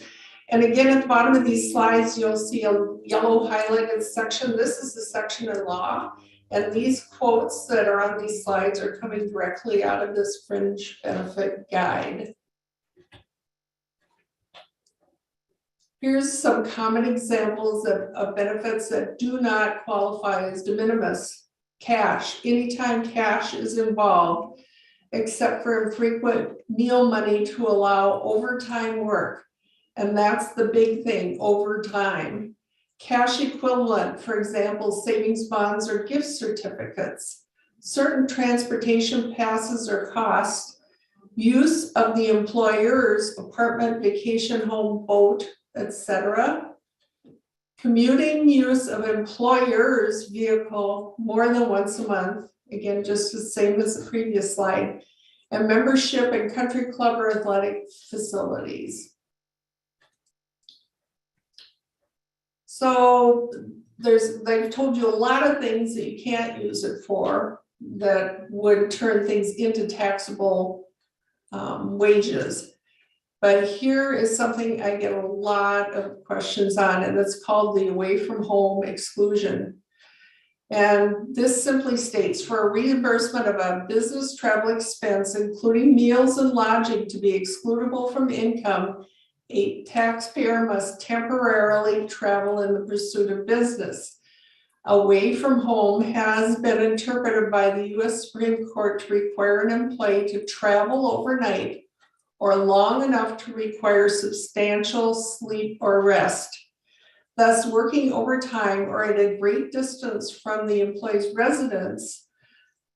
And again, at the bottom of these slides, you'll see a yellow highlighted section. This is the section in law. And these quotes that are on these slides are coming directly out of this fringe benefit guide. Here's some common examples of benefits that do not qualify as de minimis. Cash, anytime cash is involved, except for infrequent meal money to allow overtime work. And that's the big thing, overtime. Cash equivalent, for example, savings bonds or gift certificates. Certain transportation passes or costs. Use of the employer's apartment, vacation home, boat, etc. Commuting use of employer's vehicle more than once a month. Again, just the same as the previous slide. And membership in country club or athletic facilities. So they've told you a lot of things that you can't use it for that would turn things into taxable wages. But here is something I get a lot of questions on, and it's called the away from home exclusion. And this simply states, for a reimbursement of a business travel expense, including meals and lodging, to be excludable from income, a taxpayer must temporarily travel in the pursuit of business. Away from home has been interpreted by the U.S. Supreme Court to require an employee to travel overnight or long enough to require substantial sleep or rest. Thus, working overtime or at a great distance from the employee's residence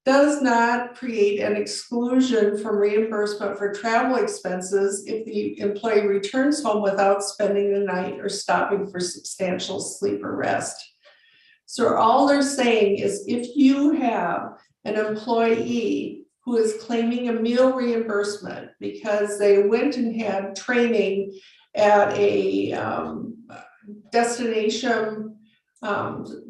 does not create an exclusion from reimbursement for travel expenses if the employee returns home without spending the night or stopping for substantial sleep or rest. So all they're saying is if you have an employee who is claiming a meal reimbursement because they went and had training at a destination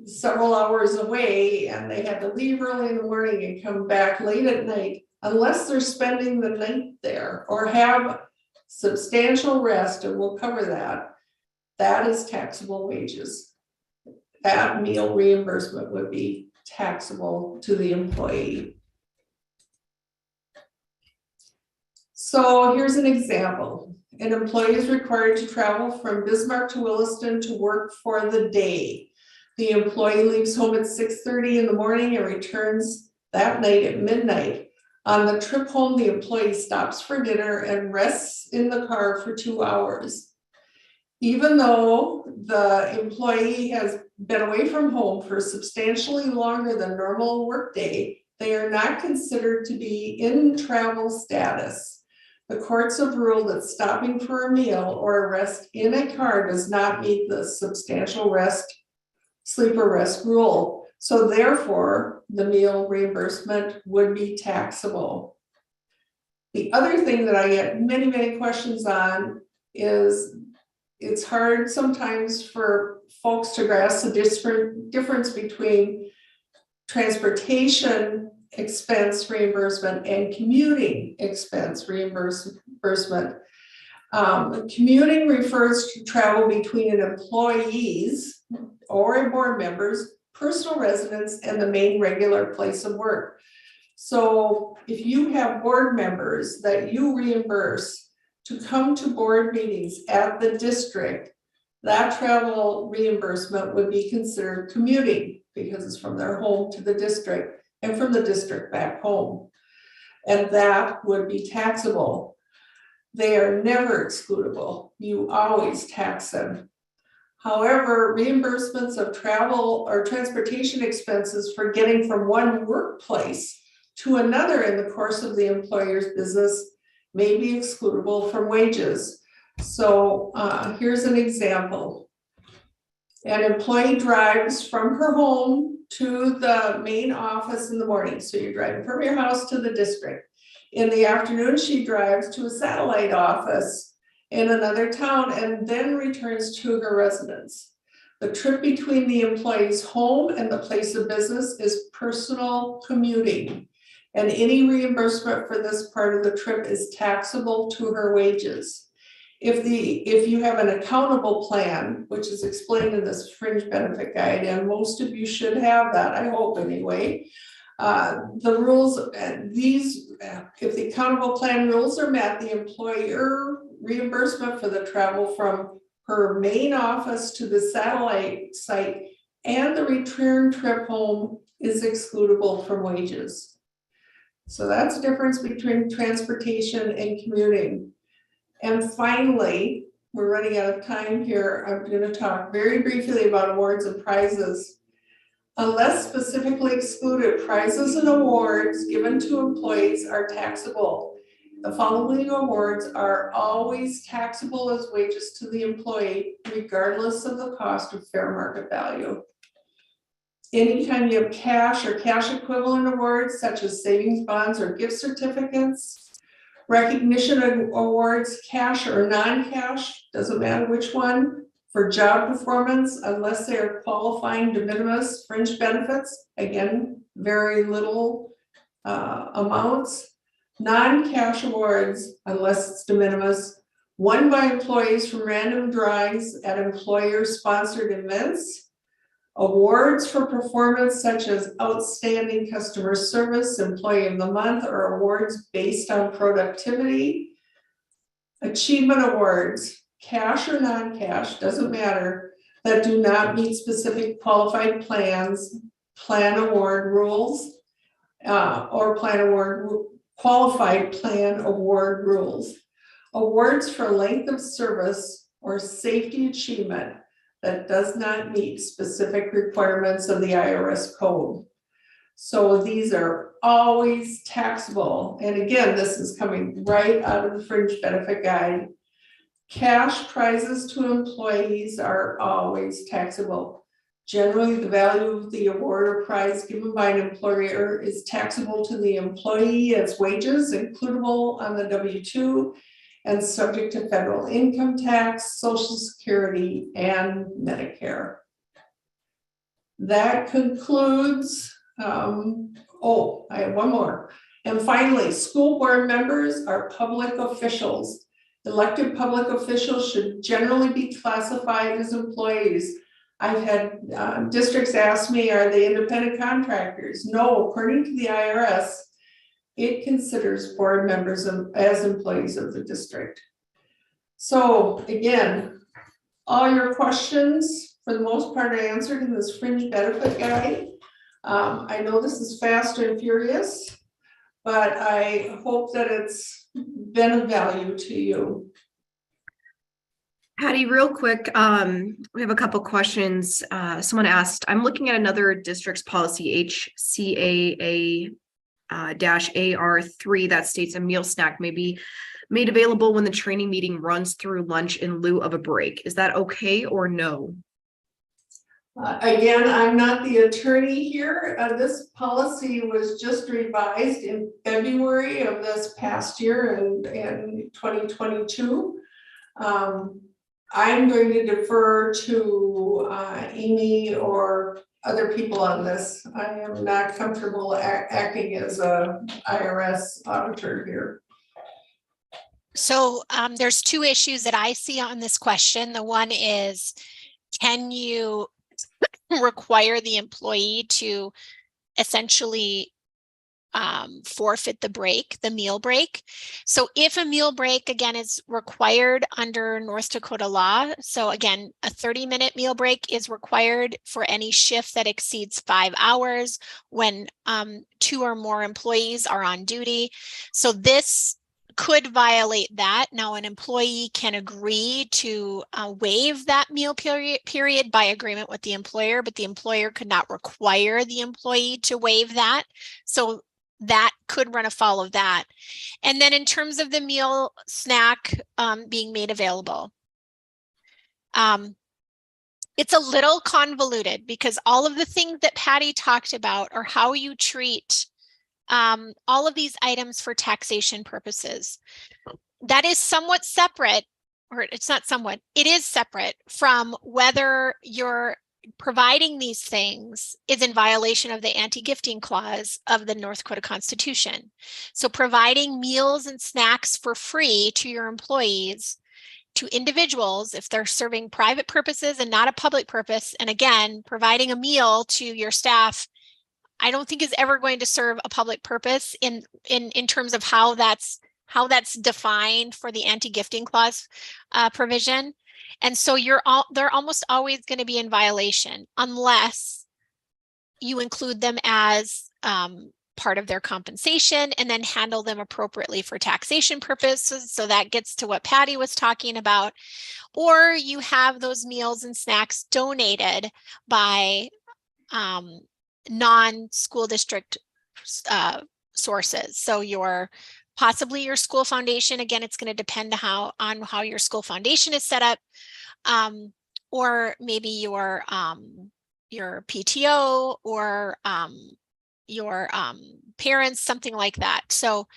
several hours away, and they had to leave early in the morning and come back late at night, unless they're spending the night there or have substantial rest, and we'll cover that, that is taxable wages. That meal reimbursement would be taxable to the employee. So here's an example. An employee is required to travel from Bismarck to Williston to work for the day. The employee leaves home at 6:30 in the morning and returns that night at midnight. On the trip home, the employee stops for dinner and rests in the car for 2 hours. Even though the employee has been away from home for substantially longer than normal workday, they are not considered to be in travel status. The courts have ruled that stopping for a meal or a rest in a car does not meet the substantial rest, sleep or rest rule. So therefore, the meal reimbursement would be taxable. The other thing that I get many, many questions on is it's hard sometimes for folks to grasp the difference between transportation expense reimbursement and commuting expense reimbursement. Commuting refers to travel between an employee's or a board member's personal residence and the main regular place of work. So if you have board members that you reimburse to come to board meetings at the district, that travel reimbursement would be considered commuting because it's from their home to the district and from the district back home. And that would be taxable. They are never excludable. You always tax them. However, reimbursements of travel or transportation expenses for getting from one workplace to another in the course of the employer's business may be excludable from wages. So here's an example. An employee drives from her home to the main office in the morning. So you're driving from your house to the district. In the afternoon, she drives to a satellite office in another town and then returns to her residence. The trip between the employee's home and the place of business is personal commuting, and any reimbursement for this part of the trip is taxable to her wages. If you have an accountable plan, which is explained in this fringe benefit guide, and most of you should have that, I hope anyway. The rules, if the accountable plan rules are met, the employer reimbursement for the travel from her main office to the satellite site and the return trip home is excludable from wages. So that's the difference between transportation and commuting. And finally, we're running out of time here. I'm going to talk very briefly about awards and prizes. Unless specifically excluded, prizes and awards given to employees are taxable. The following awards are always taxable as wages to the employee, regardless of the cost of fair market value. Anytime you have cash or cash equivalent awards, such as savings bonds or gift certificates, recognition awards, cash or non-cash, doesn't matter which one, for job performance, unless they are qualifying de minimis fringe benefits, again, very little amounts. Non-cash awards, unless it's de minimis, won by employees from random drawings at employer-sponsored events. Awards for performance such as outstanding customer service, employee of the month, or awards based on productivity. Achievement awards, cash or non-cash, doesn't matter, that do not meet specific qualified plans, plan award rules, or qualified plan award rules. Awards for length of service or safety achievement that does not meet specific requirements of the IRS code. So these are always taxable. And again, this is coming right out of the fringe benefit guide. Cash prizes to employees are always taxable. Generally, the value of the award or prize given by an employer is taxable to the employee as wages, includable on the W-2, and subject to federal income tax, Social Security, and Medicare. That concludes, I have one more. And finally, school board members are public officials. Elected public officials should generally be classified as employees. I've had districts ask me, are they independent contractors? No, according to the IRS, it considers board members as employees of the district. So again, all your questions, for the most part, are answered in this fringe benefit guide. I know this is fast and furious, but I hope that it's been of value to you. Patty, real quick, we have a couple questions. Someone asked, I'm looking at another district's policy, HCAA -AR3, that states a meal snack may be made available when the training meeting runs through lunch in lieu of a break. Is that okay or no? Again, I'm not the attorney here. This policy was just revised in February of this past year in 2022. I'm going to defer to Amy or other people on this. I am not comfortable acting as a IRS auditor here. So there's two issues that I see on this question. The one is, can you require the employee to essentially forfeit the break, the meal break? So if a meal break, again, is required under North Dakota law, so again, a 30-minute meal break is required for any shift that exceeds 5 hours when 2 or more employees are on duty. So this could violate that. Now, an employee can agree to waive that meal period by agreement with the employer, but the employer could not require the employee to waive that. So that could run afoul of that. And then in terms of the meal snack being made available, it's a little convoluted because all of the things that Patty talked about are how you treat all of these items for taxation purposes. That is somewhat separate, or it's not somewhat, it is separate from whether you're providing these things is in violation of the anti-gifting clause of the North Dakota Constitution. So providing meals and snacks for free to your employees, to individuals, if they're serving private purposes and not a public purpose, and again, providing a meal to your staff, I don't think is ever going to serve a public purpose in terms of how that's defined for the anti-gifting clause provision. And so they're almost always going to be in violation unless you include them as part of their compensation and then handle them appropriately for taxation purposes. So that gets to what Patty was talking about. Or you have those meals and snacks donated by non-school district sources. So possibly your school foundation, again, it's going to depend on how your school foundation is set up, or maybe your PTO or your parents, something like that. So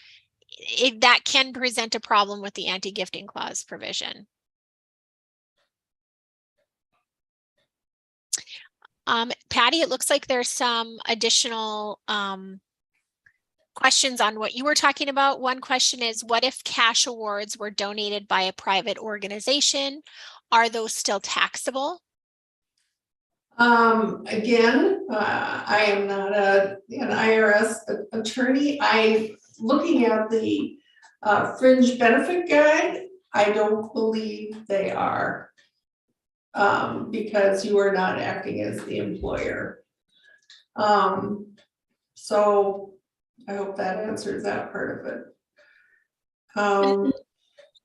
that can present a problem with the anti-gifting clause provision. Patty, it looks like there's some additional questions on what you were talking about. One question is, what if cash awards were donated by a private organization? Are those still taxable? Again, I am not an IRS attorney. Looking at the fringe benefit guide, I don't believe they are. Because you are not acting as the employer. So I hope that answers that part of it.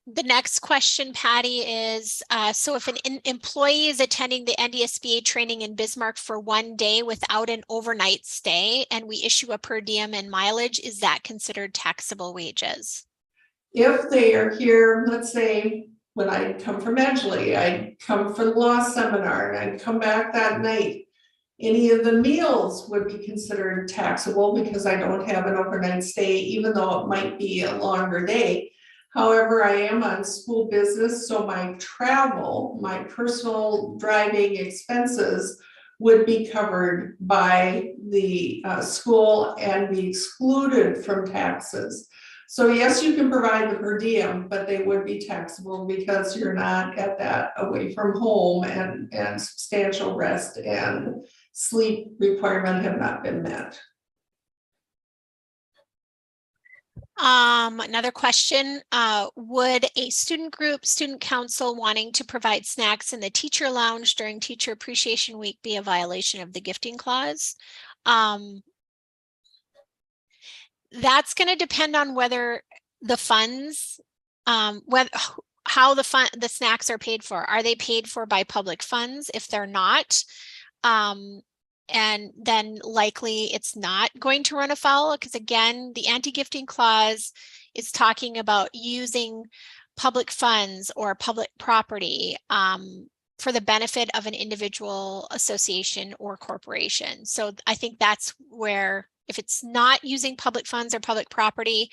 The next question, Patty, is, so if an employee is attending the NDSBA training in Bismarck for 1 day without an overnight stay and we issue a per diem and mileage, is that considered taxable wages? If they are here, let's say, when I come from Edgeley, I come for the law seminar and I'd come back that night, any of the meals would be considered taxable because I don't have an overnight stay, even though it might be a longer day. However, I am on school business, so my travel, my personal driving expenses would be covered by the school and be excluded from taxes. So yes, you can provide the per diem, but they would be taxable because you're not at that away from home, and substantial rest and sleep requirement have not been met. Another question, would a student group, student council wanting to provide snacks in the teacher lounge during Teacher Appreciation Week be a violation of the gifting clause? That's going to depend on whether the funds, how the snacks are paid for. Are they paid for by public funds? If they're not, and then likely it's not going to run afoul, because again, the anti-gifting clause is talking about using public funds or public property for the benefit of an individual, association, or corporation. So I think that's where, if it's not using public funds or public property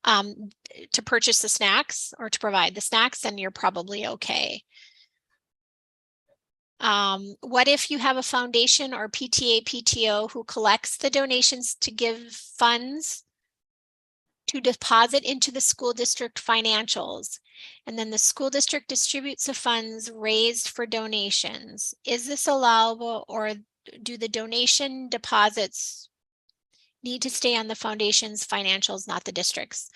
to purchase the snacks or to provide the snacks, then you're probably okay. What if you have a foundation or PTA, PTO who collects the donations to give funds to deposit into the school district financials, and then the school district distributes the funds raised for donations? Is this allowable, or do the donation deposits need to stay on the foundation's financials, not the district's?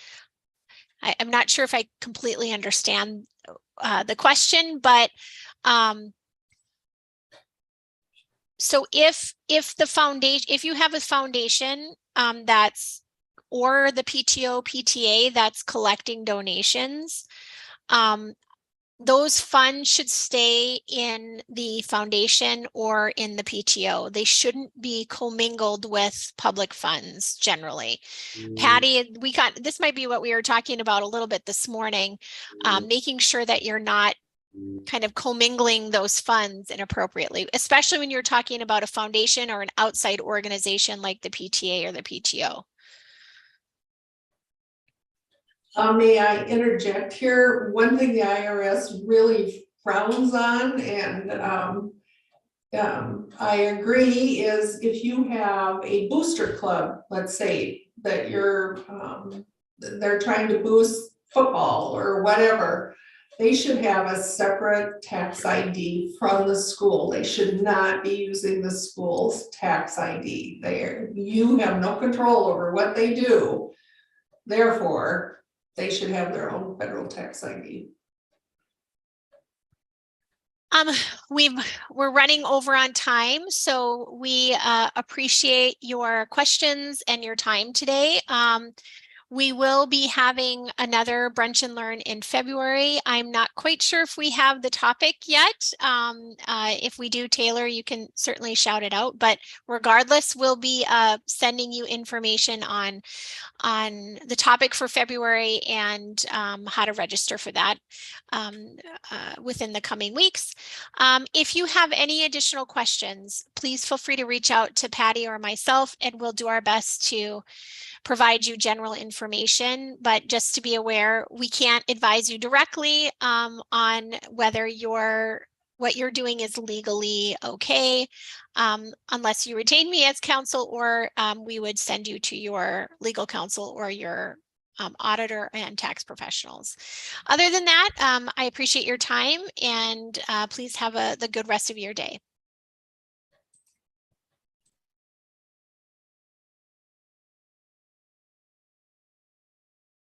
I'm not sure if I completely understand the question, but so if the foundation, if you have a foundation that's, or the PTO, PTA that's collecting donations, those funds should stay in the foundation or in the PTO. They shouldn't be commingled with public funds generally. Patty, this might be what we were talking about a little bit this morning, making sure that you're not kind of commingling those funds inappropriately, especially when you're talking about a foundation or an outside organization like the PTA or the PTO. May I interject here? One thing the IRS really frowns on, and I agree, is if you have a booster club, let's say, that they're trying to boost football or whatever, they should have a separate tax ID from the school. They should not be using the school's tax ID. You have no control over what they do. Therefore, they should have their own federal tax ID. We're running over on time, so we appreciate your questions and your time today. We will be having another Brunch and Learn in February. I'm not quite sure if we have the topic yet. If we do, Taylor, you can certainly shout it out. But regardless, we'll be sending you information on the topic for February and how to register for that within the coming weeks. If you have any additional questions, please feel free to reach out to Patty or myself, and we'll do our best to provide you general information. But just to be aware, we can't advise you directly on whether what you're doing is legally okay, unless you retain me as counsel, or we would send you to your legal counsel or your auditor and tax professionals. Other than that, I appreciate your time, and please have the good rest of your day.